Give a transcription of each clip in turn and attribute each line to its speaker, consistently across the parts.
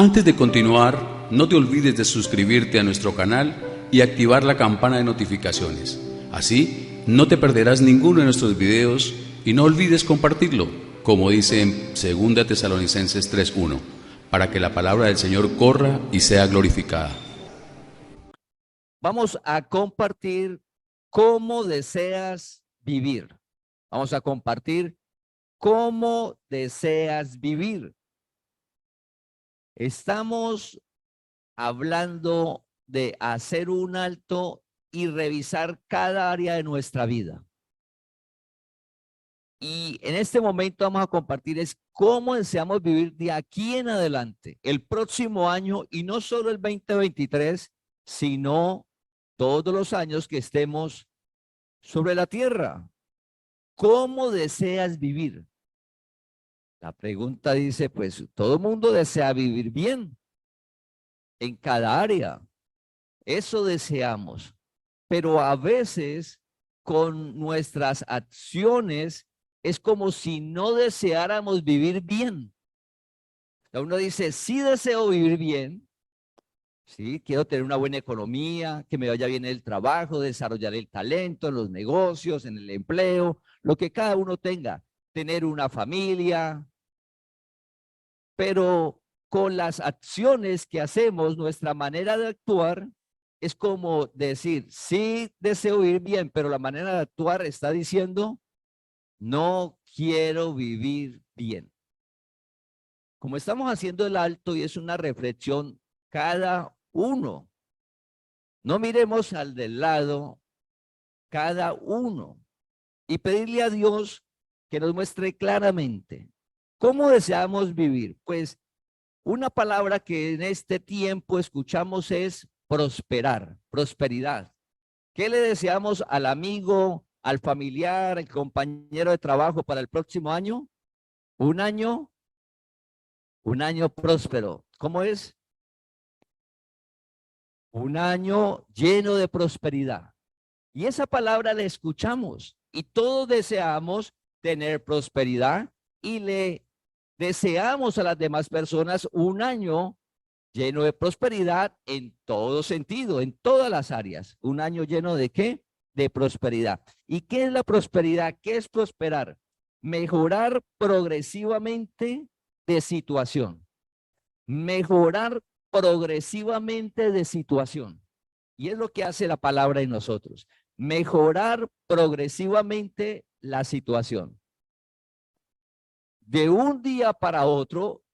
Speaker 1: Antes de continuar, no te olvides de suscribirte a nuestro canal y activar la campana de notificaciones. Así, no te perderás ninguno de nuestros videos y no olvides compartirlo, como dice en 2 Tesalonicenses 3:1, para que la palabra del Señor corra y sea glorificada.
Speaker 2: Vamos a compartir cómo deseas vivir. Vamos a compartir cómo deseas vivir. Estamos hablando de hacer un alto y revisar cada área de nuestra vida. Y en este momento vamos a compartir es cómo deseamos vivir de aquí en adelante, el próximo año, y no solo el 2023, sino todos los años que estemos sobre la tierra. ¿Cómo deseas vivir? La pregunta dice, pues todo el mundo desea vivir bien en cada área. Eso deseamos. Pero a veces con nuestras acciones es como si no deseáramos vivir bien. Uno dice, sí deseo vivir bien, sí, quiero tener una buena economía, que me vaya bien el trabajo, desarrollar el talento, en los negocios, en el empleo, lo que cada uno tenga, tener una familia, pero con las acciones que hacemos, nuestra manera de actuar es como decir, sí deseo vivir bien, pero la manera de actuar está diciendo, no quiero vivir bien. Como estamos haciendo el alto y es una reflexión cada uno, no miremos al del lado, cada uno, y pedirle a Dios que nos muestre claramente cómo deseamos vivir. Pues una palabra que en este tiempo escuchamos es prosperar, prosperidad. ¿Qué le deseamos al amigo, al familiar, al compañero de trabajo para el próximo año? Un año, un año próspero. ¿Cómo es? Un año lleno de prosperidad. Y esa palabra la escuchamos y todos deseamos tener prosperidad y le deseamos a las demás personas un año lleno de prosperidad en todo sentido, en todas las áreas. Un año lleno de ¿qué? De prosperidad. ¿Y qué es la prosperidad? ¿Qué es prosperar? Mejorar progresivamente de situación. Mejorar progresivamente de situación. Y es lo que hace la palabra en nosotros. Mejorar progresivamente la situación. De un día para otro,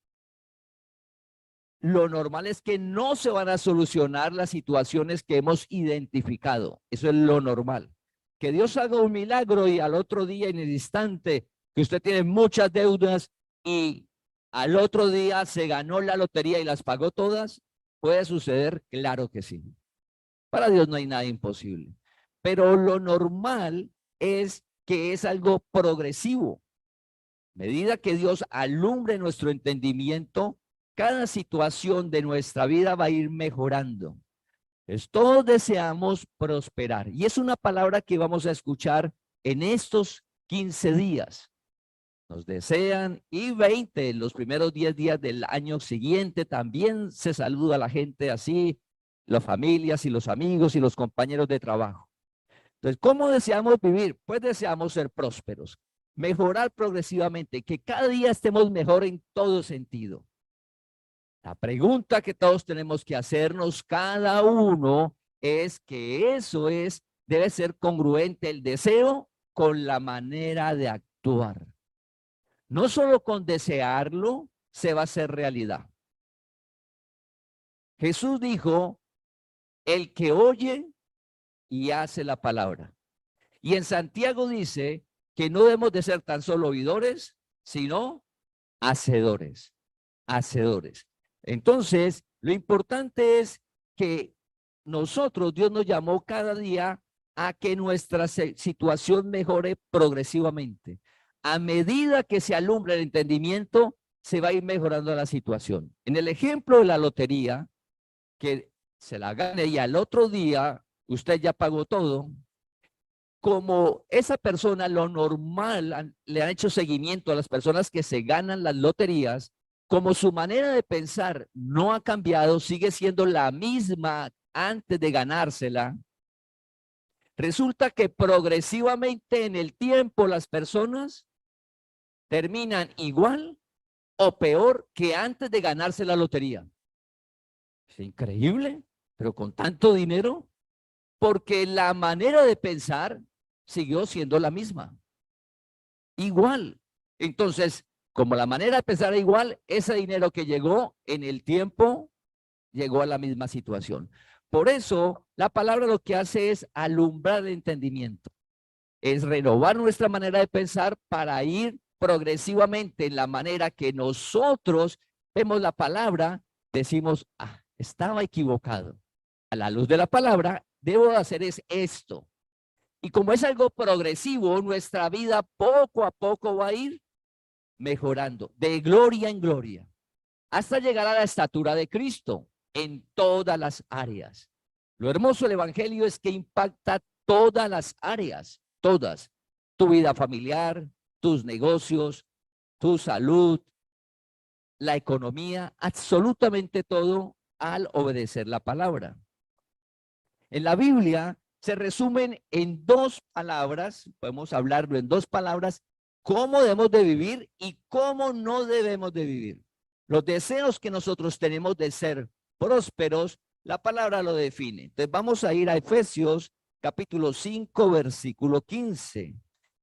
Speaker 2: lo normal es que no se van a solucionar las situaciones que hemos identificado. Eso es lo normal. Que Dios haga un milagro y al otro día, en el instante, que usted tiene muchas deudas y al otro día se ganó la lotería y las pagó todas, ¿puede suceder? Claro que sí. Para Dios no hay nada imposible. Pero lo normal es que es algo progresivo. A medida que Dios alumbre nuestro entendimiento, cada situación de nuestra vida va a ir mejorando. Entonces, todos deseamos prosperar. Y es una palabra que vamos a escuchar en estos 15 días. Nos desean y 20, en los primeros 10 días del año siguiente también se saluda a la gente así, las familias y los amigos y los compañeros de trabajo. Entonces, ¿cómo deseamos vivir? Pues deseamos ser prósperos, mejorar progresivamente, que cada día estemos mejor en todo sentido. La pregunta que todos tenemos que hacernos cada uno es que debe ser congruente el deseo con la manera de actuar. No solo con desearlo se va a hacer realidad. Jesús dijo, el que oye y hace la palabra. Y en Santiago dice que no debemos de ser tan solo oidores, sino hacedores, hacedores. Entonces, lo importante es que nosotros, Dios nos llamó cada día a que nuestra situación mejore progresivamente. A medida que se alumbra el entendimiento, se va a ir mejorando la situación. En el ejemplo de la lotería, que se la gane y al otro día usted ya pagó todo, como esa persona, lo normal, le han hecho seguimiento a las personas que se ganan las loterías, como su manera de pensar no ha cambiado, sigue siendo la misma antes de ganársela, resulta que progresivamente en el tiempo las personas terminan igual o peor que antes de ganarse la lotería. Es increíble, pero con tanto dinero, porque la manera de pensar siguió siendo la misma. Igual. Entonces, como la manera de pensar era igual, ese dinero que llegó en el tiempo llegó a la misma situación. Por eso, la palabra lo que hace es alumbrar el entendimiento, es renovar nuestra manera de pensar para ir progresivamente en la manera que nosotros vemos la palabra, decimos, ah, estaba equivocado. A la luz de la palabra, debo hacer es esto. Y como es algo progresivo, nuestra vida poco a poco va a ir mejorando, de gloria en gloria, hasta llegar a la estatura de Cristo en todas las áreas. Lo hermoso del Evangelio es que impacta todas las áreas, todas. Tu vida familiar, tus negocios, tu salud, la economía, absolutamente todo al obedecer la palabra. En la Biblia se resumen en dos palabras, podemos hablarlo en dos palabras, cómo debemos de vivir y cómo no debemos de vivir. Los deseos que nosotros tenemos de ser prósperos, la palabra lo define. Entonces vamos a ir a Efesios capítulo 5, versículo 15.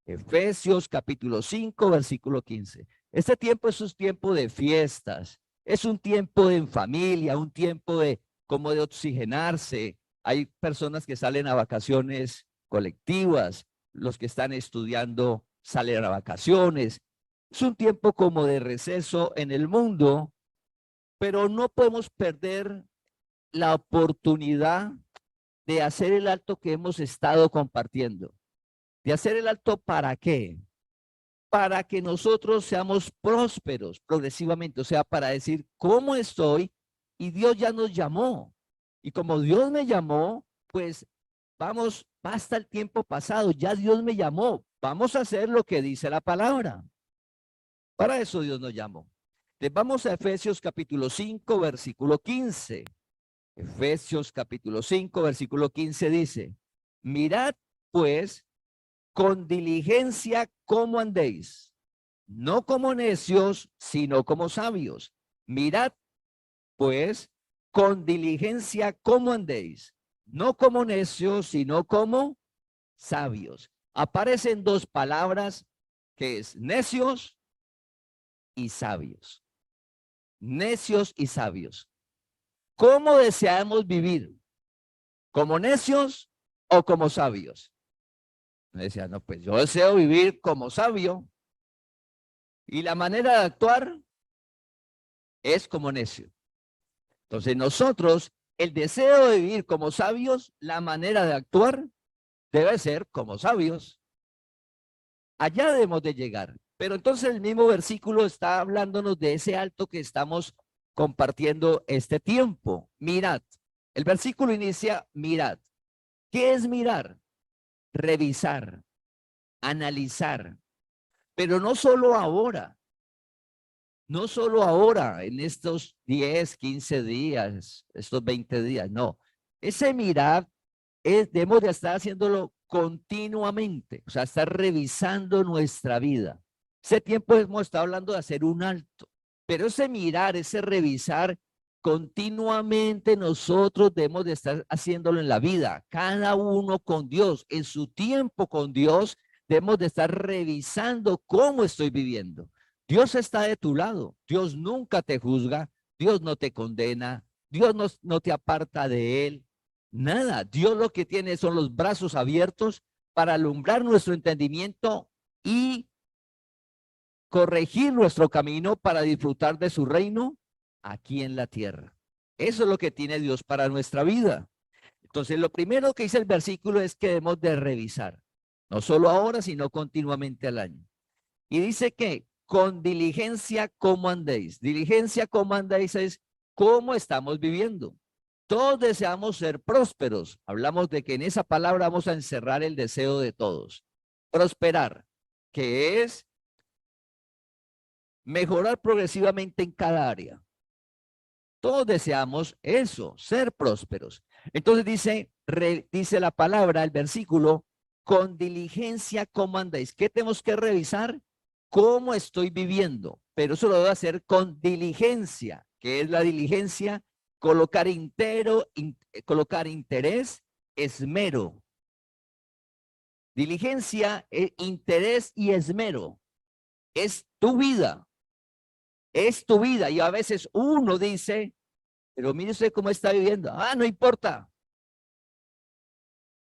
Speaker 2: Efesios capítulo 5, versículo 15. Este tiempo es un tiempo de fiestas, es un tiempo en familia, un tiempo de como de oxigenarse. Hay personas que salen a vacaciones colectivas, los que están estudiando salen a vacaciones. Es un tiempo como de receso en el mundo, pero no podemos perder la oportunidad de hacer el alto que hemos estado compartiendo. ¿De hacer el alto para qué? Para que nosotros seamos prósperos progresivamente, o sea, para decir cómo estoy y Dios ya nos llamó. Y como Dios me llamó, pues vamos, basta el tiempo pasado, ya Dios me llamó, vamos a hacer lo que dice la palabra. Para eso Dios nos llamó. Entonces vamos a Efesios capítulo 5, versículo 15. Efesios capítulo 5, versículo 15 dice, mirad pues con diligencia cómo andéis, no como necios, sino como sabios. Mirad pues con diligencia cómo andéis, no como necios, sino como sabios. Aparecen dos palabras que es necios y sabios. Necios y sabios. ¿Cómo deseamos vivir? ¿Como necios o como sabios? Me decía, no, pues yo deseo vivir como sabio y la manera de actuar es como necio. Entonces nosotros, el deseo de vivir como sabios, la manera de actuar debe ser como sabios. Allá debemos de llegar. Pero entonces el mismo versículo está hablándonos de ese alto que estamos compartiendo este tiempo. Mirad. El versículo inicia, mirad. ¿Qué es mirar? Revisar, analizar. Pero no solo ahora. No solo ahora, en estos 10, 15 días, estos 20 días, no. Ese mirar debemos de estar haciéndolo continuamente, o sea, estar revisando nuestra vida. Ese tiempo hemos estado hablando de hacer un alto, pero ese mirar, ese revisar, continuamente nosotros debemos de estar haciéndolo en la vida, cada uno con Dios, en su tiempo con Dios, debemos de estar revisando cómo estoy viviendo. Dios está de tu lado, Dios nunca te juzga, Dios no te condena, Dios no te aparta de Él. Nada, Dios lo que tiene son los brazos abiertos para alumbrar nuestro entendimiento y corregir nuestro camino para disfrutar de su reino aquí en la tierra. Eso es lo que tiene Dios para nuestra vida. Entonces, lo primero que dice el versículo es que debemos de revisar, no solo ahora, sino continuamente al año. Y dice que con diligencia, ¿cómo andéis? Diligencia, ¿cómo andéis? Es cómo estamos viviendo. Todos deseamos ser prósperos. Hablamos de que en esa palabra vamos a encerrar el deseo de todos. Prosperar, que es mejorar progresivamente en cada área. Todos deseamos eso, ser prósperos. Entonces dice la palabra, el versículo, con diligencia, ¿cómo andáis? ¿Qué tenemos que revisar? ¿Cómo estoy viviendo? Pero eso lo debo hacer con diligencia. ¿Qué es la diligencia? Colocar colocar interés, esmero. Diligencia, interés y esmero. Es tu vida. Es tu vida. Y a veces uno dice, pero mire usted cómo está viviendo. Ah, no importa.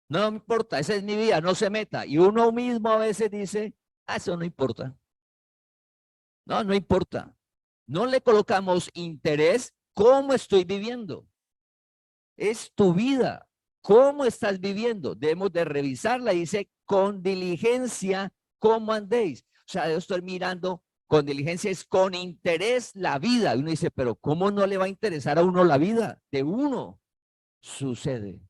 Speaker 2: No me importa, esa es mi vida, no se meta. Y uno mismo a veces dice, ah, eso no importa. No, no importa. No le colocamos interés, ¿cómo estoy viviendo? Es tu vida. ¿Cómo estás viviendo? Debemos de revisarla. Dice, con diligencia, ¿cómo andéis? O sea, yo estoy mirando, con diligencia es con interés la vida. Y uno dice, pero ¿cómo no le va a interesar a uno la vida de uno? Sucede.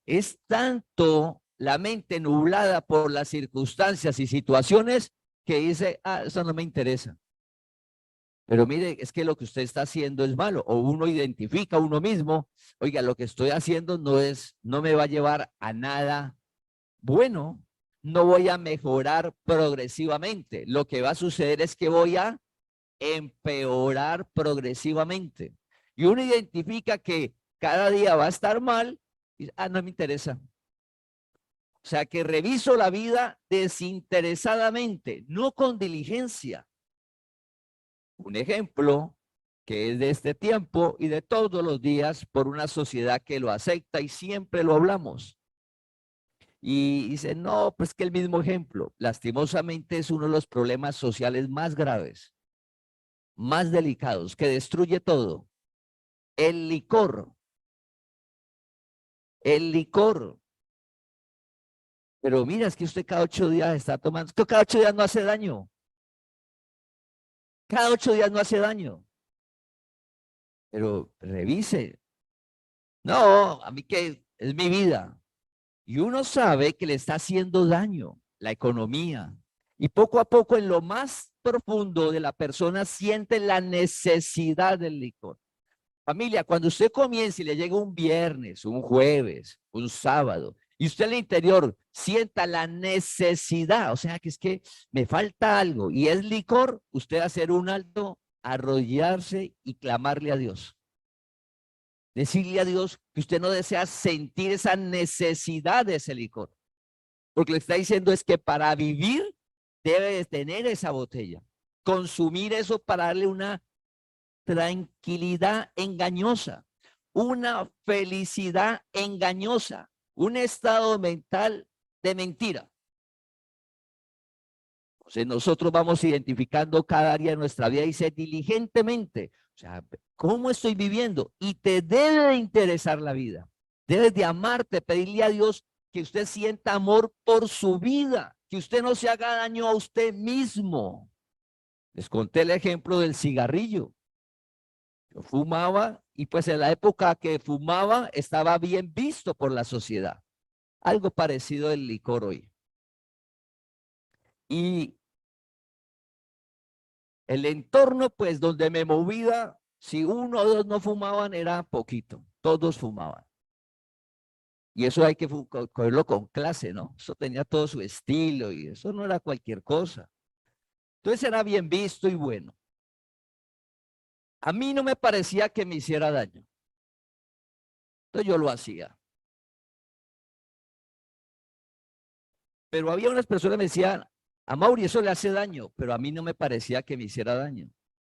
Speaker 2: Es tanto la mente nublada por las circunstancias y situaciones que dice, ah, eso no me interesa. Pero mire, es que lo que usted está haciendo es malo. O uno identifica a uno mismo, oiga, lo que estoy haciendo no me va a llevar a nada bueno. No voy a mejorar progresivamente. Lo que va a suceder es que voy a empeorar progresivamente. Y uno identifica que cada día va a estar mal y ah, no me interesa. O sea que reviso la vida desinteresadamente, no con diligencia. Un ejemplo que es de este tiempo y de todos los días por una sociedad que lo acepta y siempre lo hablamos. Y dice, no, pues que el mismo ejemplo, lastimosamente es uno de los problemas sociales más graves, más delicados, que destruye todo. El licor. El licor. Pero mira, es que usted cada 8 días está tomando, esto cada 8 días no hace daño. Cada 8 días no hace daño. Pero revise. No, a mí que es mi vida. Y uno sabe que le está haciendo daño la economía. Y poco a poco en lo más profundo de la persona siente la necesidad del licor. Familia, cuando usted comience y le llega un viernes, un jueves, un sábado, y usted al interior sienta la necesidad, o sea que es que me falta algo y es licor, usted hacer un alto, arrodillarse y clamarle a Dios. Decirle a Dios que usted no desea sentir esa necesidad de ese licor. Porque le está diciendo es que para vivir debe de tener esa botella. Consumir eso para darle una tranquilidad engañosa, una felicidad engañosa, un estado mental de mentira. Entonces nosotros vamos identificando cada área de nuestra vida y dice diligentemente, o sea, ¿cómo estoy viviendo? Y te debe de interesar la vida. Debes de amarte, pedirle a Dios que usted sienta amor por su vida, que usted no se haga daño a usted mismo. Les conté el ejemplo del cigarrillo. Yo fumaba y pues en la época que fumaba estaba bien visto por la sociedad. Algo parecido del licor hoy. Y el entorno pues donde me movía, si uno o dos no fumaban era poquito, todos fumaban. Y eso hay que cogerlo con clase, ¿no? Eso tenía todo su estilo y eso no era cualquier cosa. Entonces era bien visto y bueno. A mí no me parecía que me hiciera daño. Entonces yo lo hacía. Pero había unas personas que me decían, a Mauri eso le hace daño, pero a mí no me parecía que me hiciera daño.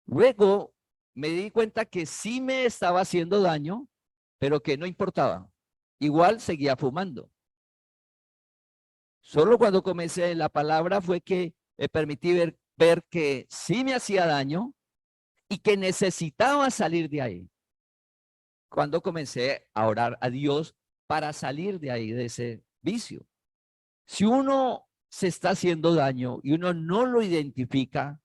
Speaker 2: Luego me di cuenta que sí me estaba haciendo daño, pero que no importaba. Igual seguía fumando. Solo cuando comencé la palabra fue que me permití ver que sí me hacía daño y que necesitaba salir de ahí. Cuando comencé a orar a Dios para salir de ahí, de ese vicio. Si uno se está haciendo daño y uno no lo identifica,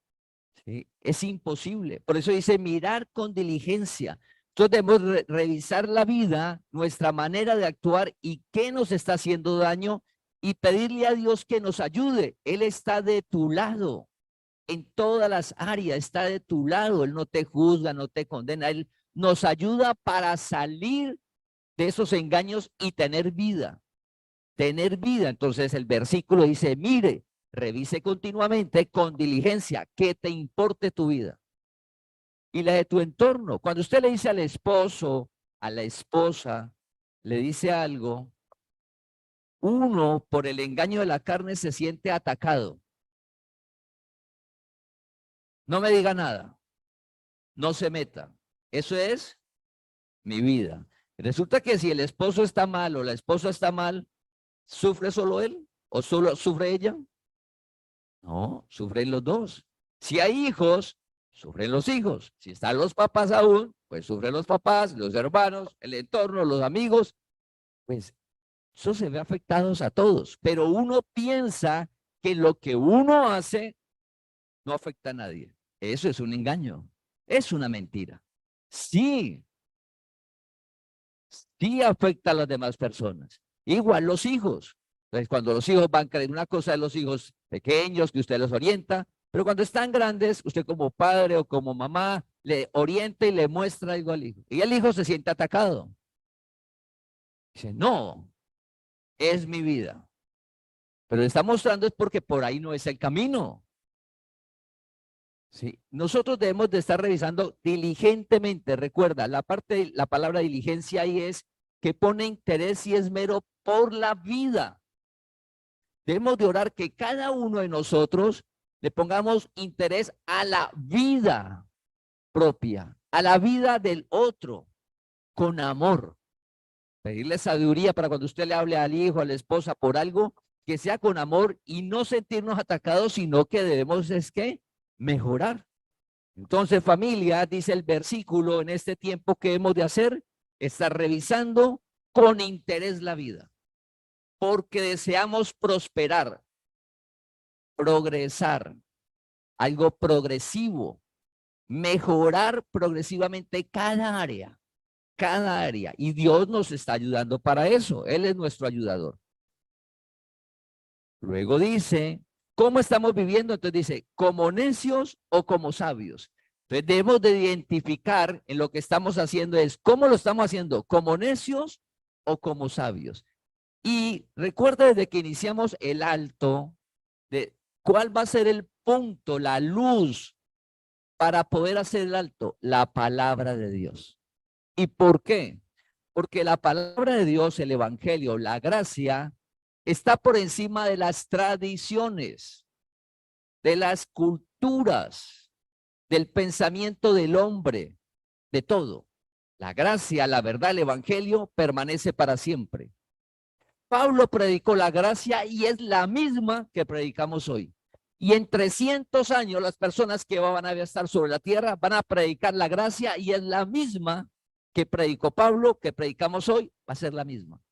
Speaker 2: ¿sí? Es imposible. Por eso dice mirar con diligencia. Entonces debemos revisar la vida, nuestra manera de actuar y qué nos está haciendo daño y pedirle a Dios que nos ayude. Él está de tu lado. en todas las áreas, está de tu lado, Él no te juzga, no te condena, Él nos ayuda para salir de esos engaños y tener vida. Tener vida. Entonces el versículo dice, mire, revise continuamente con diligencia que te importe tu vida y la de tu entorno. Cuando usted le dice al esposo, a la esposa, le dice algo, uno por el engaño de la carne se siente atacado. No me diga nada, no se meta. Eso es mi vida. Resulta que si el esposo está mal o la esposa está mal, ¿sufre solo él o solo sufre ella? No, sufren los dos. Si hay hijos, sufren los hijos. Si están los papás aún, pues sufren los papás, los hermanos, el entorno, los amigos. Pues eso se ve afectados a todos. Pero uno piensa que lo que uno hace no afecta a nadie. Eso es un engaño. Es una mentira. Sí, sí afecta a las demás personas. Igual los hijos. Entonces, cuando los hijos van a creer una cosa de los hijos pequeños, que usted los orienta, pero cuando están grandes, usted como padre o como mamá le orienta y le muestra algo al hijo. Y el hijo se siente atacado. Dice, no, es mi vida. Pero le está mostrando es porque por ahí no es el camino. Sí, nosotros debemos de estar revisando diligentemente. Recuerda, la palabra diligencia ahí es que pone interés y esmero por la vida. Debemos de orar que cada uno de nosotros le pongamos interés a la vida propia, a la vida del otro, con amor. Pedirle sabiduría para cuando usted le hable al hijo, a la esposa por algo, que sea con amor y no sentirnos atacados, sino que debemos es que mejorar. Entonces, familia, dice el versículo, en este tiempo que hemos de hacer, estar revisando con interés la vida, porque deseamos prosperar, progresar, algo progresivo, mejorar progresivamente cada área, y Dios nos está ayudando para eso, Él es nuestro ayudador. Luego dice, ¿cómo estamos viviendo? Entonces dice, ¿como necios o como sabios? Entonces debemos de identificar en lo que estamos haciendo es, ¿cómo lo estamos haciendo? ¿Como necios o como sabios? Y recuerda desde que iniciamos el alto, de cuál va a ser el punto, la luz para poder hacer el alto, la palabra de Dios. ¿Y por qué? Porque la palabra de Dios, el evangelio, la gracia, está por encima de las tradiciones, de las culturas, del pensamiento del hombre, de todo. La gracia, la verdad, el evangelio permanece para siempre. Pablo predicó la gracia y es la misma que predicamos hoy. Y en 300 años las personas que van a estar sobre la tierra van a predicar la gracia y es la misma que predicó Pablo, que predicamos hoy, va a ser la misma.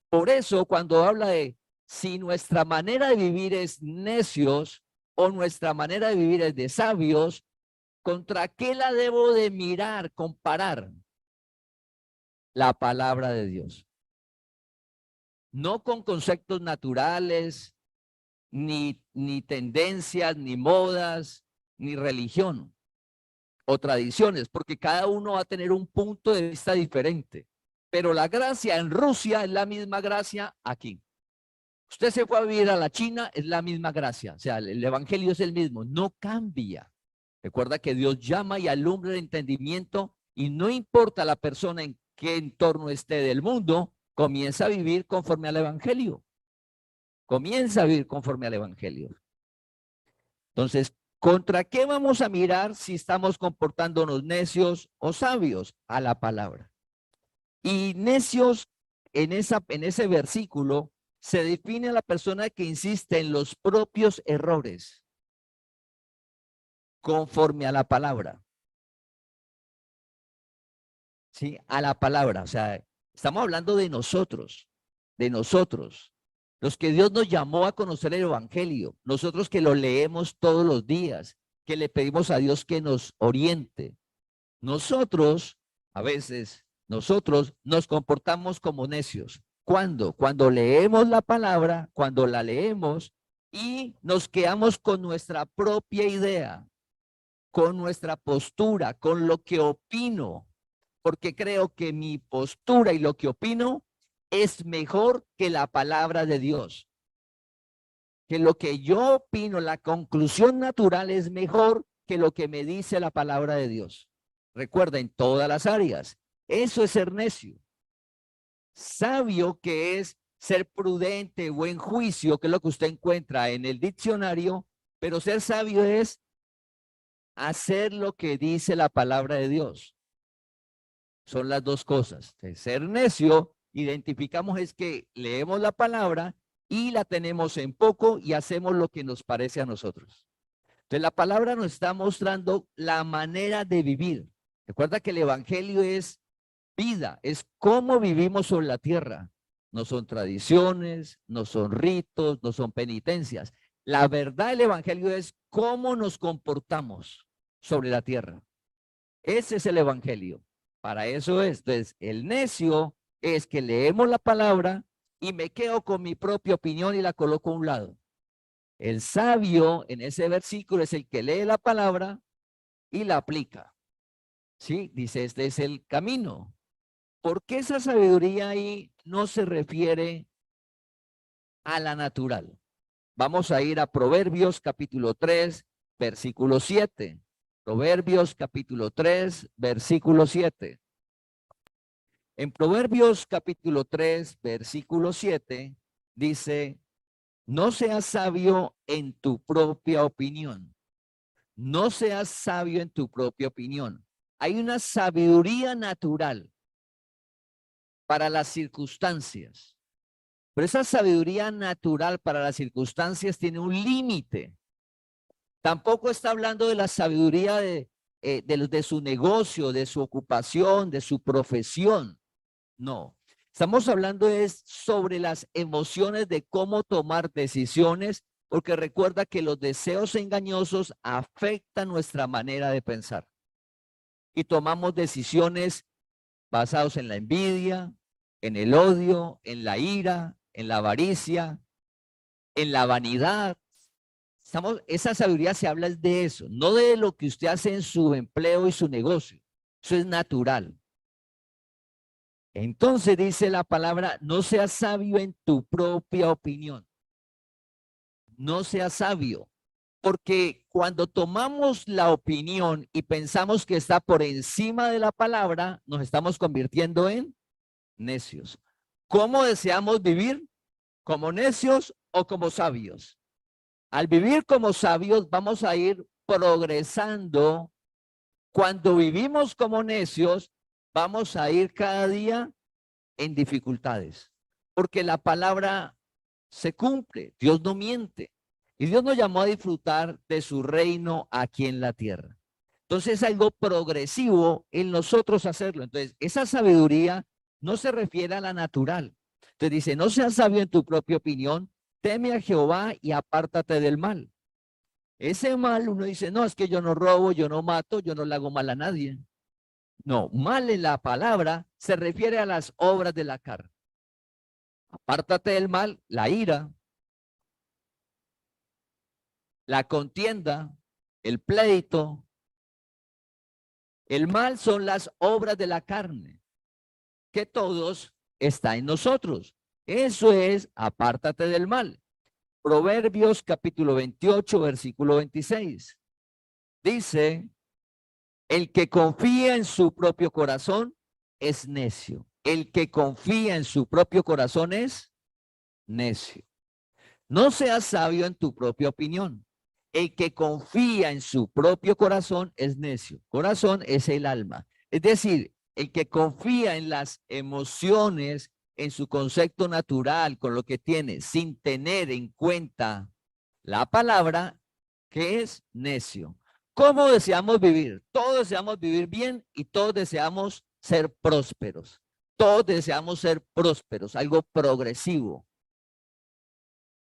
Speaker 2: Por eso cuando habla de si nuestra manera de vivir es necios o nuestra manera de vivir es de sabios, ¿contra qué la debo de mirar, comparar? La palabra de Dios. No con conceptos naturales, ni tendencias, ni modas, ni religión o tradiciones, porque cada uno va a tener un punto de vista diferente. Pero la gracia en Rusia es la misma gracia aquí. Usted se fue a vivir a la China, es la misma gracia. O sea, el evangelio es el mismo, no cambia. Recuerda que Dios llama y alumbra el entendimiento y no importa la persona en qué entorno esté del mundo, comienza a vivir conforme al evangelio. Comienza a vivir conforme al evangelio. Entonces, ¿contra qué vamos a mirar si estamos comportándonos necios o sabios? A la palabra. Y necios en ese versículo se define a la persona que insiste en los propios errores conforme a la palabra. ¿Sí? A la palabra. O sea, estamos hablando de nosotros, los que Dios nos llamó a conocer el evangelio, nosotros que lo leemos todos los días, que le pedimos a Dios que nos oriente. Nosotros, a veces, nosotros nos comportamos como necios. ¿Cuándo? Cuando leemos la palabra, cuando la leemos y nos quedamos con nuestra propia idea, con nuestra postura, con lo que opino, porque creo que mi postura y lo que opino es mejor que la palabra de Dios. Que lo que yo opino, la conclusión natural es mejor que lo que me dice la palabra de Dios. Recuerda, en todas las áreas. Eso es ser necio. Sabio, que es ser prudente, buen juicio, que es lo que usted encuentra en el diccionario, pero ser sabio es hacer lo que dice la palabra de Dios. Son las dos cosas. Ser necio, identificamos es que leemos la palabra y la tenemos en poco y hacemos lo que nos parece a nosotros. Entonces la palabra nos está mostrando la manera de vivir. Recuerda que el evangelio es vida, es cómo vivimos sobre la tierra. No son tradiciones, no son ritos, no son penitencias. La verdad del evangelio es cómo nos comportamos sobre la tierra. Ese es el evangelio. Para eso es. Entonces, el necio es que leemos la palabra y me quedo con mi propia opinión y la coloco a un lado. El sabio en ese versículo es el que lee la palabra y la aplica. ¿Sí? Dice, este es el camino. ¿Por qué esa sabiduría ahí no se refiere a la natural? Vamos a ir a Proverbios capítulo 3, versículo 7. Proverbios capítulo 3, versículo 7. En Proverbios capítulo 3, versículo 7, dice, no seas sabio en tu propia opinión. No seas sabio en tu propia opinión. Hay una sabiduría natural para las circunstancias. Pero esa sabiduría natural para las circunstancias tiene un límite. Tampoco está hablando de la sabiduría de su negocio, de su ocupación, de su profesión. No. Estamos hablando es sobre las emociones de cómo tomar decisiones, porque recuerda que los deseos engañosos afectan nuestra manera de pensar. Y tomamos decisiones basadas en la envidia, en el odio, en la ira, en la avaricia, en la vanidad. Esa sabiduría se habla de eso, no de lo que usted hace en su empleo y su negocio. Eso es natural. Entonces dice la palabra, no seas sabio en tu propia opinión. No seas sabio, porque cuando tomamos la opinión y pensamos que está por encima de la palabra, nos estamos convirtiendo en necios. ¿Cómo deseamos vivir? ¿Como necios o como sabios? Al vivir como sabios vamos a ir progresando. Cuando vivimos como necios, vamos a ir cada día en dificultades, porque la palabra se cumple, Dios no miente, y Dios nos llamó a disfrutar de su reino aquí en la tierra. Entonces es algo progresivo en nosotros hacerlo. Entonces esa sabiduría no se refiere a la natural. Entonces dice, no seas sabio en tu propia opinión, teme a Jehová y apártate del mal. Ese mal uno dice, no, es que yo no robo, yo no mato, yo no le hago mal a nadie. No, mal en la palabra se refiere a las obras de la carne. Apártate del mal, la ira, la contienda, el pleito. El mal son las obras de la carne, que todos está en nosotros. Eso es, apártate del mal. Proverbios capítulo 28, versículo 26. Dice, el que confía en su propio corazón es necio. El que confía en su propio corazón es necio. No seas sabio en tu propia opinión. El que confía en su propio corazón es necio. Corazón es el alma. Es decir, el que confía en las emociones, en su concepto natural, con lo que tiene, sin tener en cuenta la palabra, que es necio. ¿Cómo deseamos vivir? Todos deseamos vivir bien y todos deseamos ser prósperos. Todos deseamos ser prósperos, algo progresivo.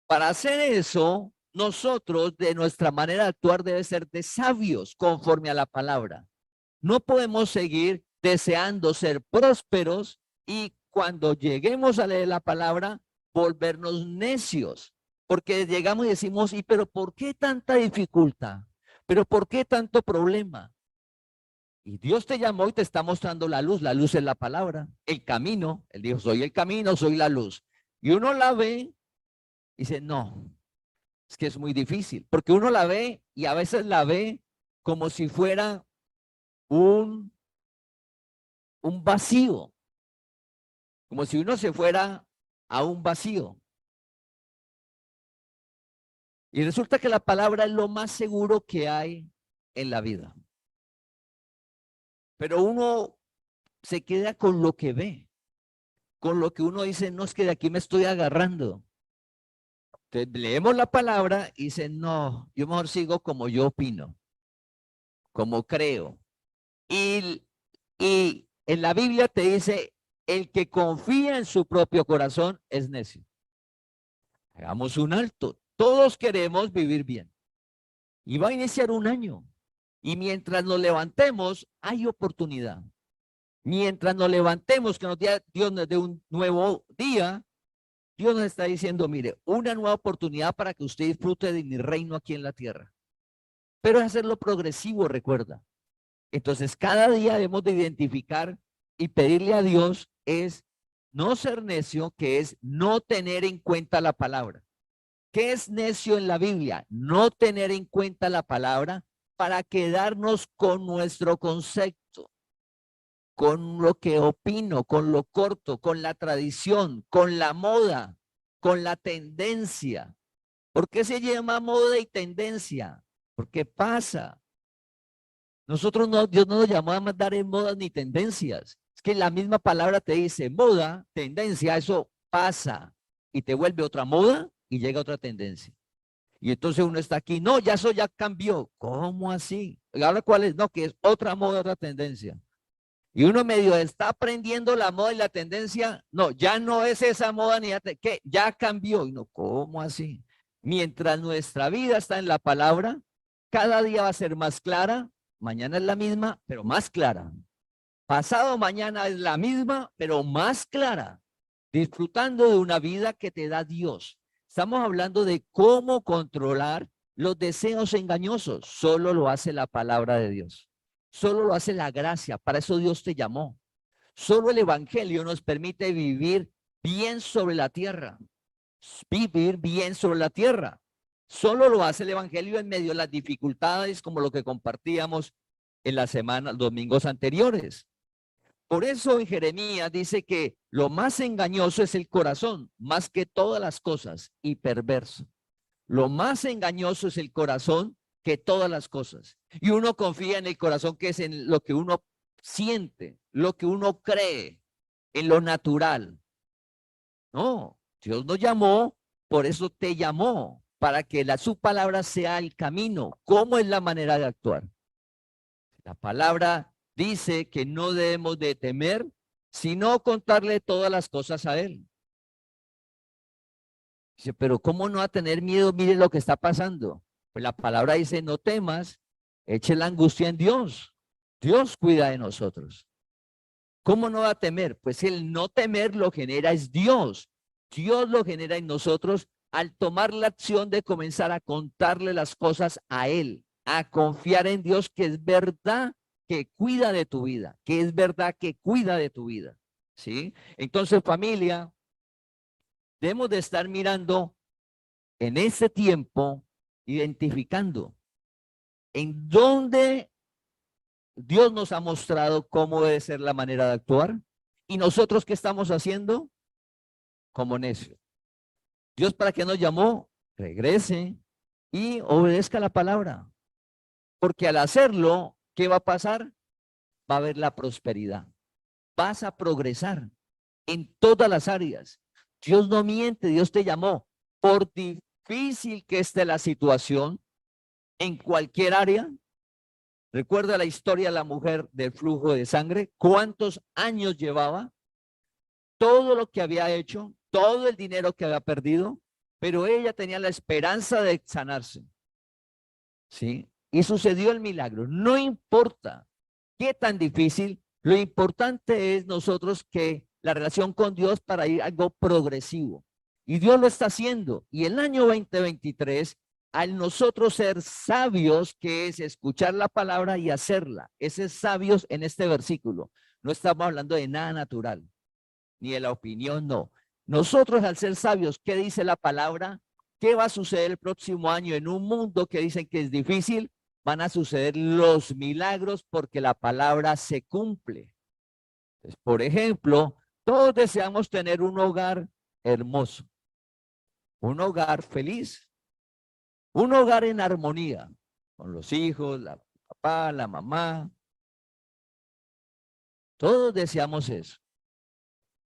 Speaker 2: Para hacer eso, nosotros de nuestra manera de actuar debe ser de sabios conforme a la palabra. No podemos seguir deseando ser prósperos y cuando lleguemos a leer la palabra, volvernos necios, Porque llegamos y decimos, ¿y pero por qué tanta dificultad? ¿Pero por qué tanto problema? Y Dios te llamó y te está mostrando la luz. La luz es la palabra, el camino. Él dijo, soy el camino, soy la luz. Y uno la ve y dice, no, es que es muy difícil. Porque uno la ve y a veces la ve como si fuera un vacío. Como si uno se fuera a un vacío. Y resulta que la palabra es lo más seguro que hay en la vida. Pero uno se queda con lo que ve, con lo que uno dice, no, es que de aquí me estoy agarrando. Entonces leemos la palabra y dice, no, yo mejor sigo como yo opino, como creo. Y en la Biblia te dice, el que confía en su propio corazón es necio. Hagamos un alto. Todos queremos vivir bien. Y va a iniciar un año. Y mientras nos levantemos, hay oportunidad. Mientras nos levantemos, que Dios nos dé un nuevo día, Dios nos está diciendo, mire, una nueva oportunidad para que usted disfrute de mi reino aquí en la tierra. Pero es hacerlo progresivo, recuerda. Entonces, cada día debemos de identificar y pedirle a Dios es no ser necio, que es no tener en cuenta la palabra. ¿Qué es necio en la Biblia? No tener en cuenta la palabra para quedarnos con nuestro concepto, con lo que opino, con lo corto, con la tradición, con la moda, con la tendencia. ¿Por qué se llama moda y tendencia? Porque pasa. Nosotros no, Dios no nos llamó a mandar en modas ni tendencias. Es que la misma palabra te dice moda, tendencia, eso pasa y te vuelve otra moda y llega otra tendencia. Y entonces uno está aquí, no, ya eso ya cambió. ¿Cómo así? ¿Y ahora cuál es? No, que es otra moda, otra tendencia. Y uno medio está aprendiendo la moda y la tendencia. No, ya no es esa moda ni ¿qué? Ya cambió. Y no, ¿cómo así? Mientras nuestra vida está en la palabra, cada día va a ser más clara. Mañana es la misma, pero más clara. Pasado mañana es la misma, pero más clara. Disfrutando de una vida que te da Dios. Estamos hablando de cómo controlar los deseos engañosos. Solo lo hace la palabra de Dios. Solo lo hace la gracia. Para eso Dios te llamó. Solo el evangelio nos permite vivir bien sobre la tierra. Vivir bien sobre la tierra. Solo lo hace el evangelio en medio de las dificultades, como lo que compartíamos en la semana, los domingos anteriores. Por eso en Jeremías dice que lo más engañoso es el corazón, más que todas las cosas, y perverso. Lo más engañoso es el corazón que todas las cosas. Y uno confía en el corazón, que es en lo que uno siente, lo que uno cree, en lo natural. No, Dios nos llamó, por eso te llamó, para que su palabra sea el camino. ¿Cómo es la manera de actuar? La palabra dice que no debemos de temer, sino contarle todas las cosas a Él. Dice, pero ¿cómo no va a tener miedo? Mire lo que está pasando. Pues la palabra dice, no temas, eche la angustia en Dios. Dios cuida de nosotros. ¿Cómo no va a temer? Pues el no temer lo genera es Dios. Dios lo genera en nosotros al tomar la acción de comenzar a contarle las cosas a Él, a confiar en Dios, que es verdad que cuida de tu vida, que es verdad que cuida de tu vida. ¿Sí? Entonces, familia, debemos de estar mirando en ese tiempo, identificando en dónde Dios nos ha mostrado cómo debe ser la manera de actuar. ¿Y nosotros qué estamos haciendo? Como necios. Dios, ¿para qué nos llamó? Regrese y obedezca la palabra. Porque al hacerlo, ¿qué va a pasar? Va a haber la prosperidad. Vas a progresar en todas las áreas. Dios no miente, Dios te llamó. Por difícil que esté la situación, en cualquier área. Recuerda la historia de la mujer del flujo de sangre. ¿Cuántos años llevaba? Todo lo que había hecho, todo el dinero que había perdido, pero ella tenía la esperanza de sanarse. ¿Sí? Y sucedió el milagro. No importa qué tan difícil, lo importante es nosotros que la relación con Dios para ir algo progresivo. Y Dios lo está haciendo. Y el año 2023, al nosotros ser sabios, que es escuchar la palabra y hacerla, ese es sabios en este versículo. No estamos hablando de nada natural, ni de la opinión, no. Nosotros al ser sabios, ¿qué dice la palabra? ¿Qué va a suceder el próximo año en un mundo que dicen que es difícil? Van a suceder los milagros porque la palabra se cumple. Entonces, por ejemplo, todos deseamos tener un hogar hermoso, un hogar feliz, un hogar en armonía con los hijos, la papá, la mamá. Todos deseamos eso.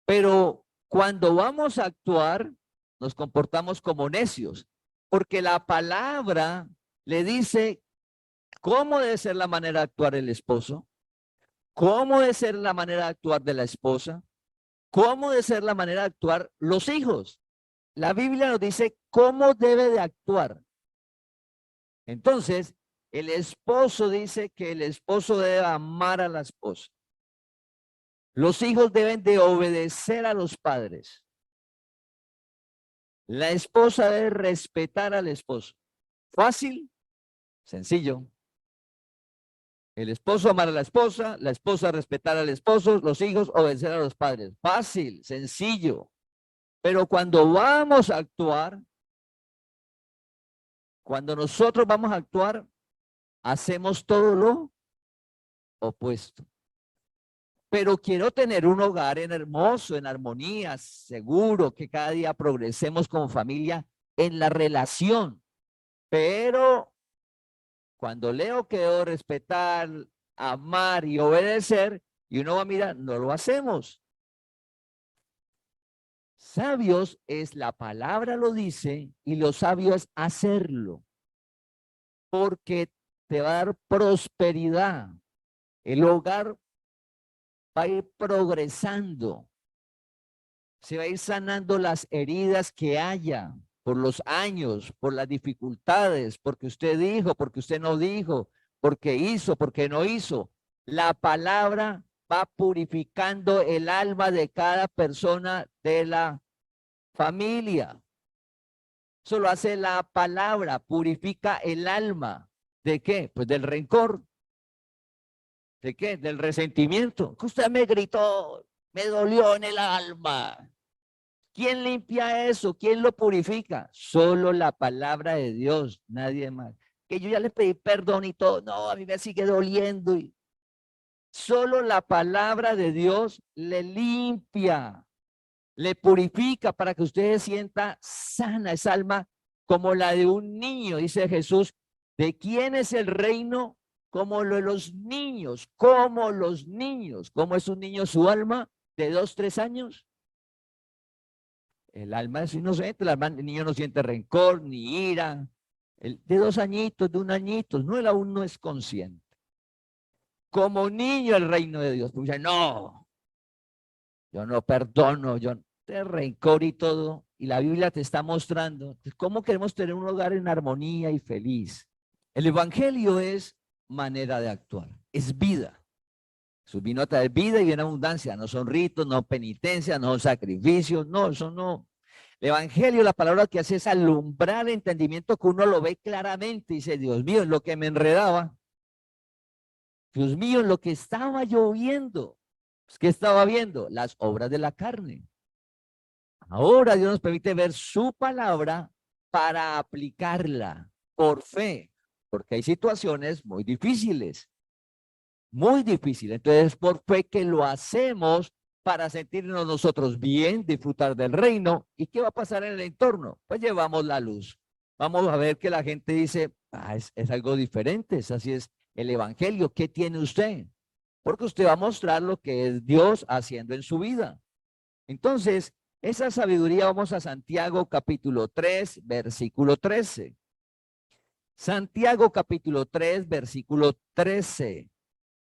Speaker 2: Pero cuando vamos a actuar, nos comportamos como necios, porque la palabra le dice cómo debe ser la manera de actuar el esposo, cómo debe ser la manera de actuar de la esposa, cómo debe ser la manera de actuar los hijos. La Biblia nos dice cómo debe de actuar. Entonces, el esposo dice que el esposo debe amar a la esposa. Los hijos deben de obedecer a los padres. La esposa debe respetar al esposo. Fácil, sencillo. El esposo amar a la esposa respetar al esposo, los hijos obedecer a los padres. Fácil, sencillo. Pero cuando vamos a actuar, cuando nosotros vamos a actuar, hacemos todo lo opuesto. Pero quiero tener un hogar en hermoso, en armonía, seguro, que cada día progresemos como familia en la relación. Pero cuando leo que debo respetar, amar y obedecer, y uno va a mirar, no lo hacemos. Sabios es la palabra lo dice y lo sabio es hacerlo. Porque te va a dar prosperidad. El hogar va a ir progresando. Se va a ir sanando las heridas que haya por los años, por las dificultades, porque usted dijo, porque usted no dijo, porque hizo, porque no hizo. La palabra va purificando el alma de cada persona de la familia. Eso lo hace la palabra, purifica el alma. ¿De qué? Pues del rencor. ¿De qué? Del resentimiento. Que usted me gritó, me dolió en el alma. ¿Quién limpia eso? ¿Quién lo purifica? Solo la palabra de Dios, nadie más. Que yo ya le pedí perdón y todo. No, a mí me sigue doliendo. Solo la palabra de Dios le limpia, le purifica para que usted se sienta sana esa alma como la de un niño, dice Jesús. ¿De quién es el reino? Como lo de los niños, como los niños. ¿Cómo es un niño su alma? ¿De 2, 3 años? El alma es inocente, el niño no siente rencor ni ira. El de 2 añitos, de 1 añito, no, él aún no es consciente. Como niño el reino de Dios. Pues, no, yo no perdono, yo te rencor y todo. Y la Biblia te está mostrando cómo queremos tener un hogar en armonía y feliz. El evangelio es manera de actuar, es vida. Jesús vino a traer vida y bien abundancia, no son ritos, no penitencia, no sacrificios, no, eso no. El evangelio, la palabra que hace es alumbrar el entendimiento que uno lo ve claramente y dice, Dios mío, en lo que me enredaba. Dios mío, en lo que estaba yo viendo. ¿Qué estaba viendo? Las obras de la carne. Ahora Dios nos permite ver su palabra para aplicarla por fe, porque hay situaciones muy difíciles. Muy difícil. Entonces, por fe que lo hacemos para sentirnos nosotros bien, disfrutar del reino. ¿Y qué va a pasar en el entorno? Pues llevamos la luz. Vamos a ver que la gente dice, es algo diferente, así es el evangelio. ¿Qué tiene usted? Porque usted va a mostrar lo que es Dios haciendo en su vida. Entonces, esa sabiduría, vamos a Santiago capítulo 3, versículo 13. Santiago capítulo 3, versículo 13.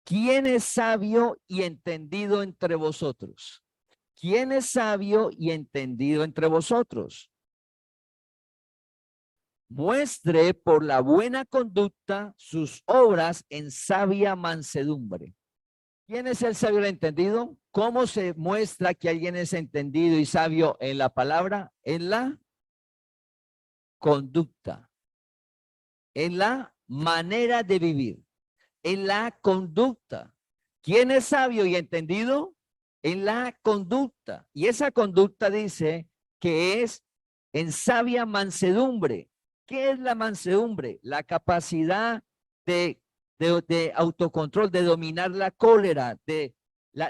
Speaker 2: ¿Quién es sabio y entendido entre vosotros? ¿Quién es sabio y entendido entre vosotros? Muestre por la buena conducta sus obras en sabia mansedumbre. ¿Quién es el sabio y el entendido? ¿Cómo se muestra que alguien es entendido y sabio en la palabra? En la conducta, en la manera de vivir, en la conducta. ¿Quién es sabio y entendido? En la conducta. Y esa conducta dice que es en sabia mansedumbre. ¿Qué es la mansedumbre? La capacidad de autocontrol, de dominar la cólera, de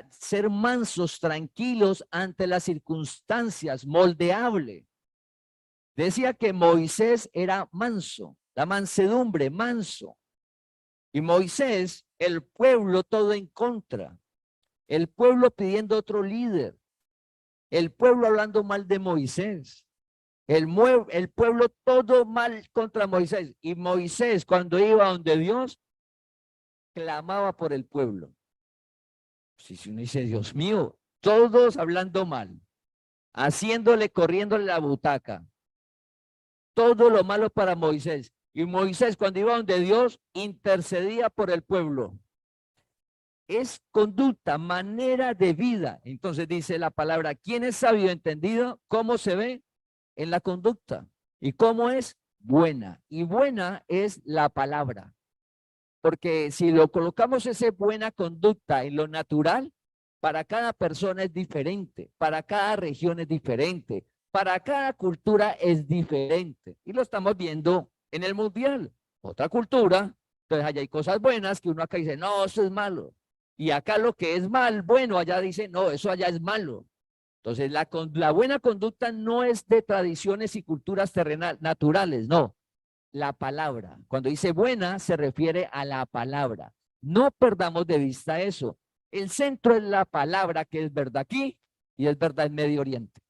Speaker 2: ser mansos, tranquilos ante las circunstancias, moldeable. Decía que Moisés era manso, la mansedumbre, manso. Y Moisés, el pueblo todo en contra, el pueblo pidiendo otro líder, el pueblo hablando mal de Moisés, el pueblo todo mal contra Moisés. Y Moisés, cuando iba donde Dios, clamaba por el pueblo. Si uno dice, Dios mío, todos hablando mal, haciéndole, corriéndole la butaca, todo lo malo para Moisés. Y Moisés, cuando iba donde Dios, intercedía por el pueblo. Es conducta, manera de vida. Entonces dice la palabra, ¿quién es sabio entendido? ¿Cómo se ve? En la conducta. ¿Y cómo es? Buena. Y buena es la palabra. Porque si lo colocamos esa buena conducta en lo natural, para cada persona es diferente, para cada región es diferente, para cada cultura es diferente. Y lo estamos viendo en el mundial. Otra cultura, entonces allá hay cosas buenas que uno acá dice, no, eso es malo. Y acá lo que es mal, bueno, allá dice, no, eso allá es malo. Entonces la buena conducta no es de tradiciones y culturas naturales, no. La palabra. Cuando dice buena, se refiere a la palabra. No perdamos de vista eso. El centro es la palabra, que es verdad aquí y es verdad en Medio Oriente.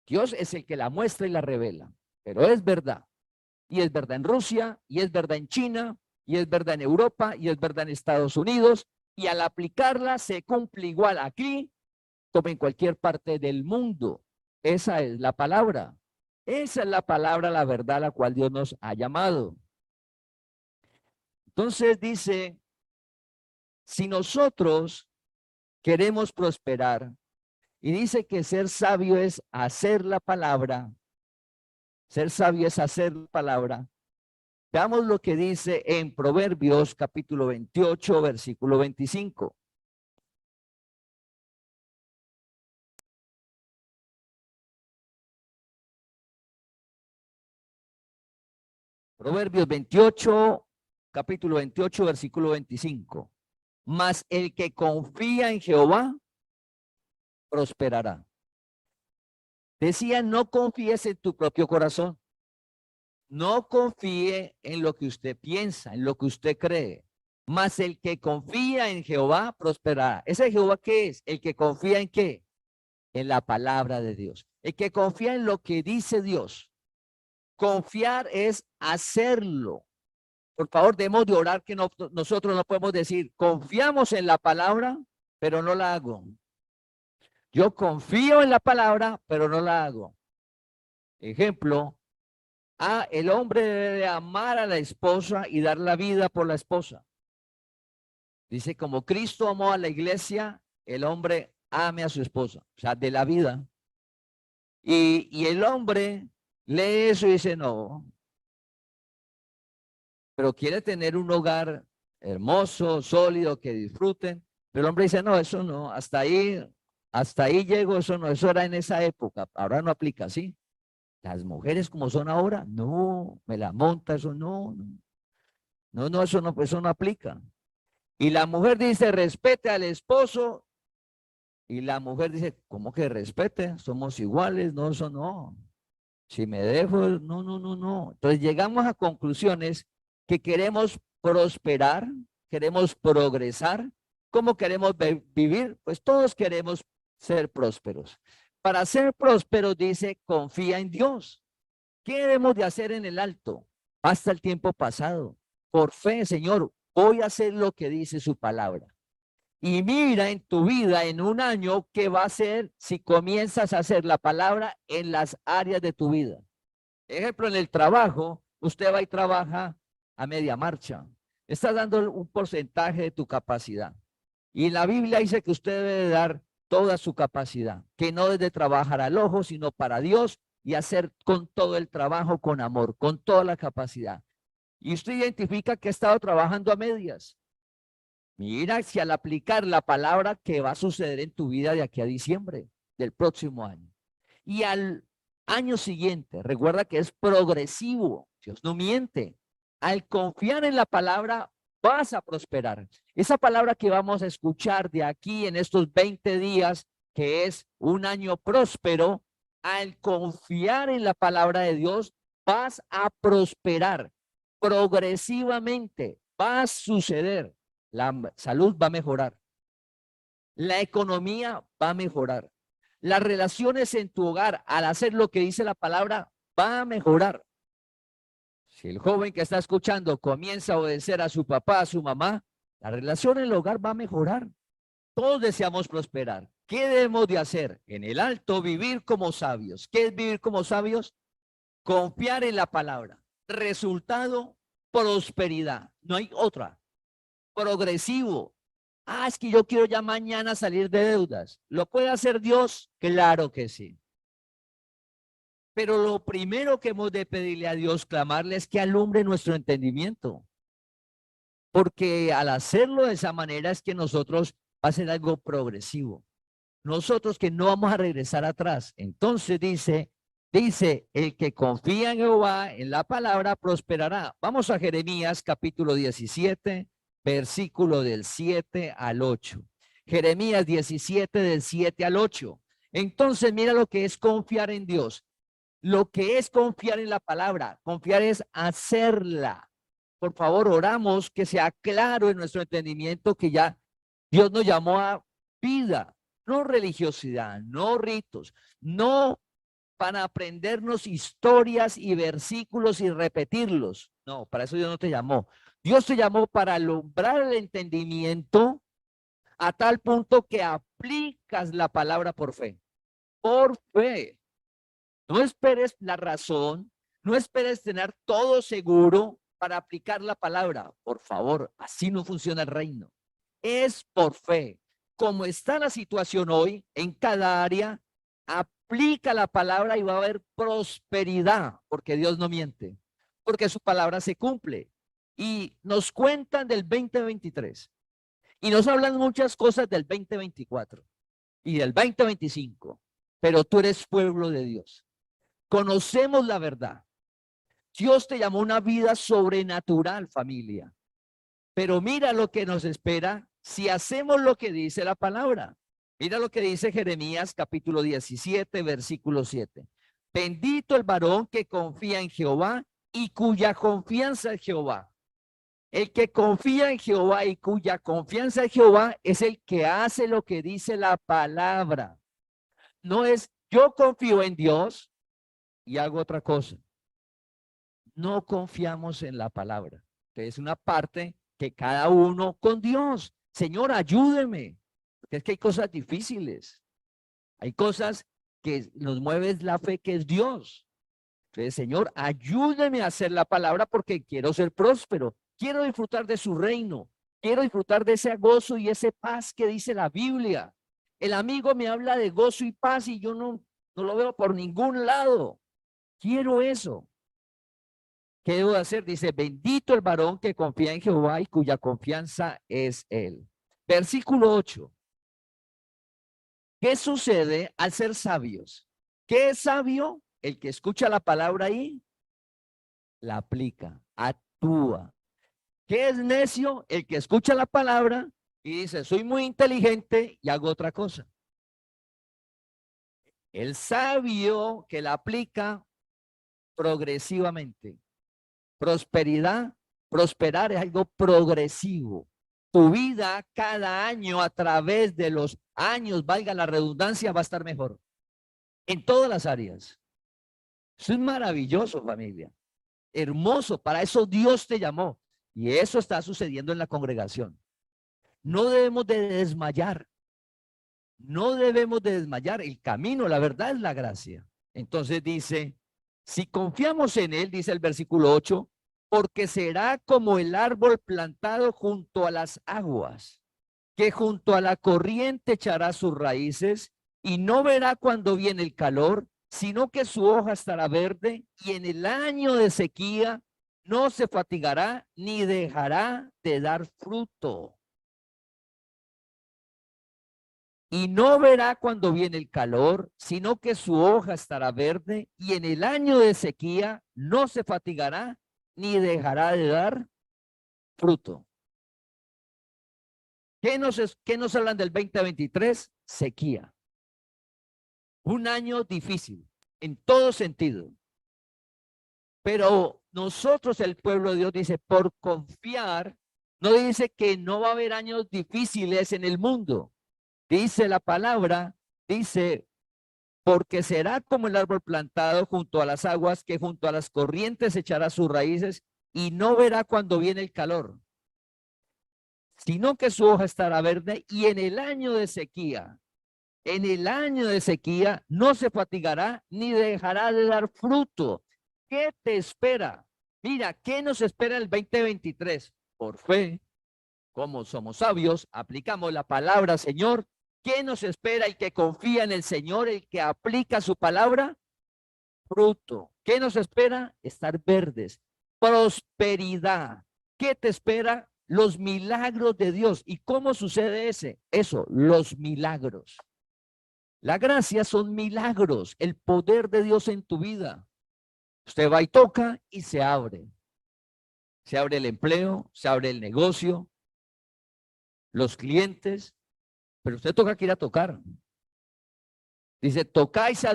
Speaker 2: Dios es el que la muestra y la revela, pero es verdad. Y es verdad en Rusia, y es verdad en China, y es verdad en Europa, y es verdad en Estados Unidos. Y al aplicarla se cumple igual aquí como en cualquier parte del mundo. Esa es la palabra. Esa es la palabra, la verdad, a la cual Dios nos ha llamado. Entonces dice, si nosotros queremos prosperar, y dice que ser sabio es hacer la palabra, ser sabio es hacer la palabra. Veamos lo que dice en Proverbios capítulo 28, versículo 25. Proverbios 28, capítulo 28, versículo 25. Mas el que confía en Jehová prosperará. Decía, no confíes en tu propio corazón. No confíe en lo que usted piensa, en lo que usted cree. Mas el que confía en Jehová prosperará. ¿Ese Jehová qué es? El que confía en qué? En la palabra de Dios. El que confía en lo que dice Dios. Confiar es hacerlo. Por favor, debemos de orar que nosotros no podemos decir, confiamos en la palabra, pero no la hago. Yo confío en la palabra, pero no la hago. Ejemplo, el hombre debe amar a la esposa y dar la vida por la esposa. Dice, como Cristo amó a la iglesia, el hombre ame a su esposa, o sea, de la vida. Y el hombre lee eso y dice, no, pero quiere tener un hogar hermoso, sólido, que disfruten. Pero el hombre dice, no, eso no, hasta ahí llego, eso no, eso era en esa época, ahora no aplica así. Las mujeres como son ahora, no, me la monta, eso no, no, eso no aplica. Y la mujer dice, respete al esposo, y la mujer dice, ¿cómo que respete? Somos iguales, no, eso no. Si me dejo, no, no, no, no. Entonces llegamos a conclusiones que queremos prosperar, queremos progresar. ¿Cómo queremos vivir? Pues todos queremos ser prósperos. Para ser prósperos, dice, confía en Dios. ¿Qué debemos de hacer en el alto? Hasta el tiempo pasado. Por fe, Señor, voy a hacer lo que dice su palabra. Y mira en tu vida en un año qué va a ser si comienzas a hacer la palabra en las áreas de tu vida. Ejemplo, en el trabajo, usted va y trabaja a media marcha. Estás dando un porcentaje de tu capacidad. Y la Biblia dice que usted debe dar toda su capacidad, que no es de trabajar al ojo, sino para Dios y hacer con todo el trabajo, con amor, con toda la capacidad. Y usted identifica que ha estado trabajando a medias. Mira si al aplicar la palabra que va a suceder en tu vida de aquí a diciembre del próximo año. Y al año siguiente, recuerda que es progresivo, Dios no miente. Al confiar en la palabra, vas a prosperar. Esa palabra que vamos a escuchar de aquí en estos 20 días, que es un año próspero, al confiar en la palabra de Dios, vas a prosperar. Progresivamente va a suceder. La salud va a mejorar. La economía va a mejorar. Las relaciones en tu hogar, al hacer lo que dice la palabra, va a mejorar. Si el joven que está escuchando comienza a obedecer a su papá, a su mamá, la relación en el hogar va a mejorar. Todos deseamos prosperar. ¿Qué debemos de hacer? En el alto, vivir como sabios. ¿Qué es vivir como sabios? Confiar en la palabra. Resultado, prosperidad. No hay otra. Progresivo. Ah, es que yo quiero ya mañana salir de deudas. ¿Lo puede hacer Dios? Claro que sí. Pero lo primero que hemos de pedirle a Dios, clamarle, es que alumbre nuestro entendimiento. Porque al hacerlo de esa manera es que nosotros va a ser algo progresivo. Nosotros que no vamos a regresar atrás. Entonces dice, el que confía en Jehová, en la palabra, prosperará. Vamos a Jeremías capítulo 17, versículo del 7 al 8. Jeremías 17 del 7 al 8. Entonces mira lo que es confiar en Dios. Lo que es confiar en la palabra. Confiar es hacerla. Por favor, oramos que sea claro en nuestro entendimiento que ya Dios nos llamó a vida, no religiosidad, no ritos, no para aprendernos historias y versículos y repetirlos. No, para eso Dios no te llamó. Dios te llamó para alumbrar el entendimiento a tal punto que aplicas la palabra por fe. Por fe. No esperes la razón, no esperes tener todo seguro para aplicar la palabra. Por favor, así no funciona el reino. Es por fe. Como está la situación hoy en cada área, aplica la palabra y va a haber prosperidad, porque Dios no miente, porque su palabra se cumple. Y nos cuentan del 2023 y nos hablan muchas cosas del 2024 y del 2025, pero tú eres pueblo de Dios. Conocemos la verdad. Dios te llamó a una vida sobrenatural, familia. Pero mira lo que nos espera si hacemos lo que dice la palabra. Mira lo que dice Jeremías capítulo 17, versículo 7. Bendito el varón que confía en Jehová y cuya confianza es Jehová. El que confía en Jehová y cuya confianza en Jehová es el que hace lo que dice la palabra. No es yo confío en Dios y hago otra cosa. No confiamos en la palabra. Entonces es una parte que cada uno con Dios. Señor, ayúdeme. Porque es que hay cosas difíciles. Hay cosas que nos mueve la fe, que es Dios. Entonces, Señor, ayúdeme a hacer la palabra porque quiero ser próspero. Quiero disfrutar de su reino. Quiero disfrutar de ese gozo y ese paz que dice la Biblia. El amigo me habla de gozo y paz y yo no lo veo por ningún lado. Quiero eso. ¿Qué debo hacer? Dice, bendito el varón que confía en Jehová y cuya confianza es él. Versículo 8. ¿Qué sucede al ser sabios? ¿Qué es sabio? El que escucha la palabra y la aplica, actúa. ¿Qué es necio? El que escucha la palabra y dice, soy muy inteligente y hago otra cosa. El sabio que la aplica progresivamente. Prosperidad, prosperar es algo progresivo. Tu vida cada año a través de los años, valga la redundancia, va a estar mejor. En todas las áreas. Eso es maravilloso, familia. Hermoso, para eso Dios te llamó. Y eso está sucediendo en la congregación. No debemos de desmayar. No debemos de desmayar. El camino, la verdad es la gracia. Entonces dice, si confiamos en él, dice el versículo 8, porque será como el árbol plantado junto a las aguas, que junto a la corriente echará sus raíces y no verá cuando viene el calor, sino que su hoja estará verde y en el año de sequía no se fatigará ni dejará de dar fruto. Y no verá cuando viene el calor, sino que su hoja estará verde y en el año de sequía no se fatigará ni dejará de dar fruto. ¿Qué nos hablan del 2023? Sequía. Un año difícil en todo sentido. Pero nosotros, el pueblo de Dios, dice, por confiar, no dice que no va a haber años difíciles en el mundo. Dice la palabra, dice, porque será como el árbol plantado junto a las aguas, que junto a las corrientes echará sus raíces y no verá cuando viene el calor, sino que su hoja estará verde y en el año de sequía no se fatigará ni dejará de dar fruto. ¿Qué te espera? Mira, ¿qué nos espera el 2023? Por fe, como somos sabios, aplicamos la palabra, Señor. ¿Qué nos espera el que confía en el Señor, el que aplica su palabra? Fruto. ¿Qué nos espera? Estar verdes. Prosperidad. ¿Qué te espera? Los milagros de Dios. ¿Y cómo sucede eso? Los milagros. La gracia son milagros, el poder de Dios en tu vida. Usted va y toca y se abre. Se abre el empleo, se abre el negocio, los clientes, pero usted toca que ir a tocar. Dice, toca y se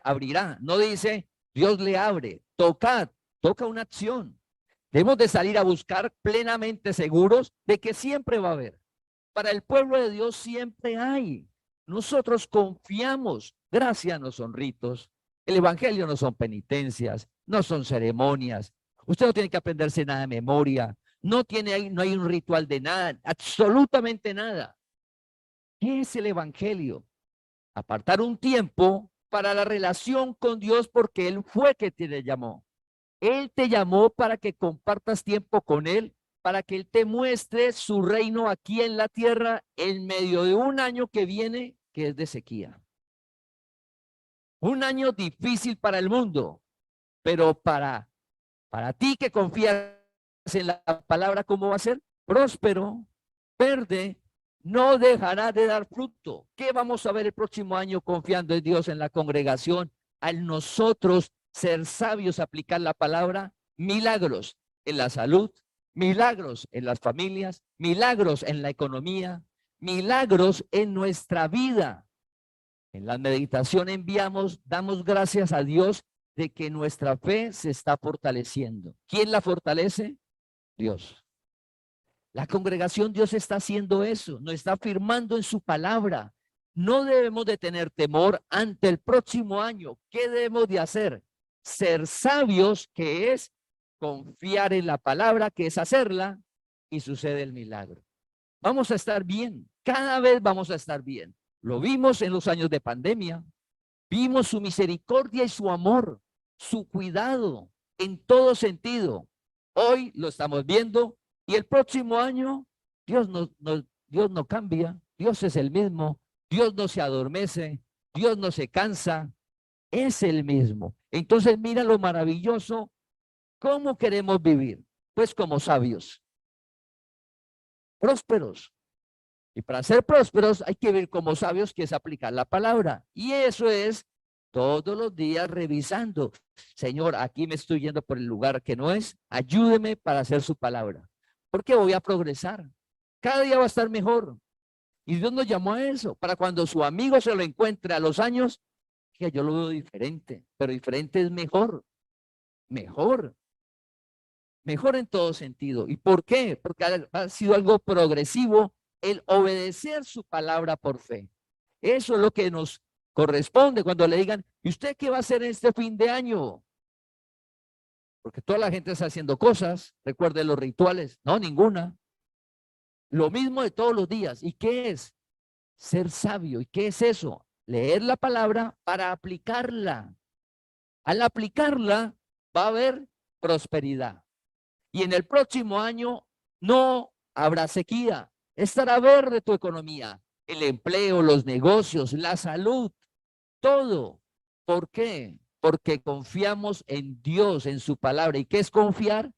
Speaker 2: abrirá. No dice, Dios le abre. Tocad, toca una acción. Debemos de salir a buscar plenamente seguros de que siempre va a haber. Para el pueblo de Dios siempre hay. Nosotros confiamos. Gracia no son ritos. El evangelio no son penitencias, no son ceremonias. Usted no tiene que aprenderse nada de memoria. No hay un ritual de nada, absolutamente nada. ¿Qué es el evangelio? Apartar un tiempo para la relación con Dios porque Él fue que te llamó. Él te llamó para que compartas tiempo con Él, para que Él te muestre su reino aquí en la tierra en medio de un año que viene, que es de sequía. Un año difícil para el mundo, pero para ti que confías en la palabra, ¿cómo va a ser? Próspero, verde, no dejará de dar fruto. ¿Qué vamos a ver el próximo año confiando en Dios en la congregación? Al nosotros ser sabios, aplicar la palabra, milagros en la salud, milagros en las familias, milagros en la economía, milagros en nuestra vida. En la meditación damos gracias a Dios de que nuestra fe se está fortaleciendo. ¿Quién la fortalece? Dios. La congregación, Dios está haciendo eso, nos está afirmando en su palabra. No debemos de tener temor ante el próximo año. ¿Qué debemos de hacer? Ser sabios, que es confiar en la palabra, que es hacerla, y sucede el milagro. Vamos a estar bien, cada vez vamos a estar bien. Lo vimos en los años de pandemia, vimos su misericordia y su amor, su cuidado en todo sentido. Hoy lo estamos viendo y el próximo año Dios no cambia, Dios es el mismo, Dios no se adormece, Dios no se cansa, es el mismo. Entonces mira lo maravilloso, ¿cómo queremos vivir? Pues como sabios, prósperos. Y para ser prósperos hay que vivir como sabios, que es aplicar la palabra. Y eso es todos los días revisando. Señor, aquí me estoy yendo por el lugar que no es. Ayúdeme para hacer su palabra. Porque voy a progresar. Cada día va a estar mejor. Y Dios nos llamó a eso. Para cuando su amigo se lo encuentre a los años, que yo lo veo diferente. Pero diferente es mejor. Mejor. Mejor en todo sentido. ¿Y por qué? Porque ha sido algo progresivo el obedecer su palabra por fe. Eso es lo que nos corresponde cuando le digan, ¿y usted qué va a hacer en este fin de año? Porque toda la gente está haciendo cosas, recuerde los rituales, no, ninguna. Lo mismo de todos los días. ¿Y qué es? Ser sabio. ¿Y qué es eso? Leer la palabra para aplicarla. Al aplicarla va a haber prosperidad. Y en el próximo año no habrá sequía. Estará verde tu economía, el empleo, los negocios, la salud, todo. ¿Por qué? Porque confiamos en Dios, en su palabra. ¿Y qué es confiar?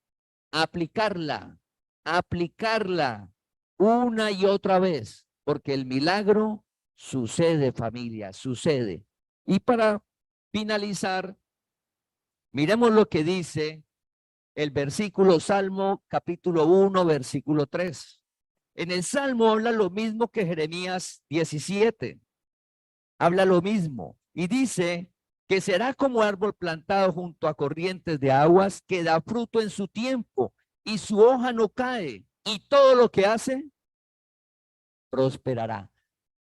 Speaker 2: Aplicarla, aplicarla una y otra vez, porque el milagro sucede, familia, sucede. Y para finalizar, miremos lo que dice el versículo Salmo capítulo 1, versículo 3. En el Salmo habla lo mismo que Jeremías 17. Habla lo mismo y dice que será como árbol plantado junto a corrientes de aguas que da fruto en su tiempo y su hoja no cae y todo lo que hace prosperará.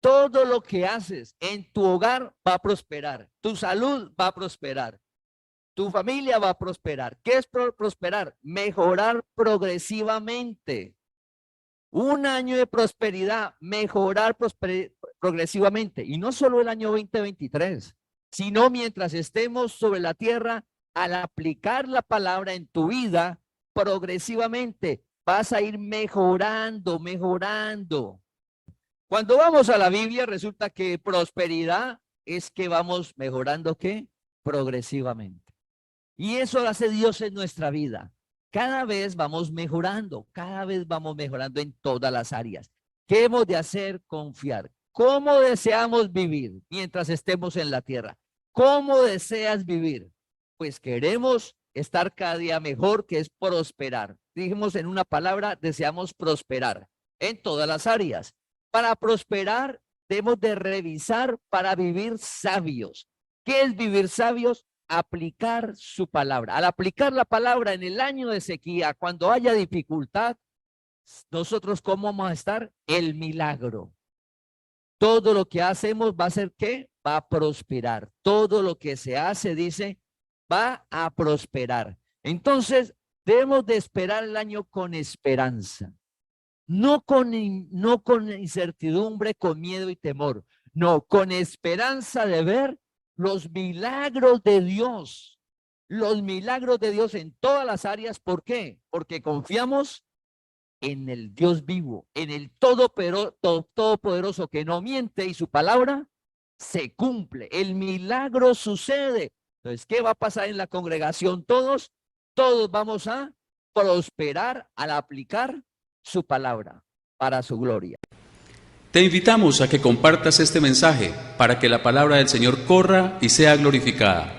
Speaker 2: Todo lo que haces en tu hogar va a prosperar, tu salud va a prosperar, tu familia va a prosperar. ¿Qué es prosperar? Mejorar progresivamente. Un año de prosperidad, mejorar progresivamente. Y no solo el año 2023, sino mientras estemos sobre la tierra, al aplicar la palabra en tu vida, progresivamente vas a ir mejorando, mejorando. Cuando vamos a la Biblia, resulta que prosperidad es que vamos mejorando, ¿qué? Progresivamente. Y eso hace Dios en nuestra vida. Cada vez vamos mejorando, cada vez vamos mejorando en todas las áreas. ¿Qué hemos de hacer? Confiar. ¿Cómo deseamos vivir mientras estemos en la tierra? ¿Cómo deseas vivir? Pues queremos estar cada día mejor, que es prosperar. Dijimos en una palabra, deseamos prosperar en todas las áreas. Para prosperar, debemos de revisar para vivir sabios. ¿Qué es vivir sabios? Aplicar su palabra. Al aplicar la palabra en el año de sequía, cuando haya dificultad, nosotros ¿cómo vamos a estar? El milagro. Todo lo que hacemos va a ser ¿qué? Va a prosperar. Todo lo que se hace, dice, va a prosperar. Entonces, debemos de esperar el año con esperanza. No con incertidumbre, con miedo y temor. No, con esperanza de ver los milagros de Dios. Los milagros de Dios en todas las áreas. ¿Por qué? Porque confiamos en el Dios vivo, en el Todopoderoso que no miente y su palabra se cumple. El milagro sucede. Entonces, ¿qué va a pasar en la congregación? Todos vamos a prosperar al aplicar su palabra para su gloria.
Speaker 1: Te invitamos a que compartas este mensaje para que la palabra del Señor corra y sea glorificada.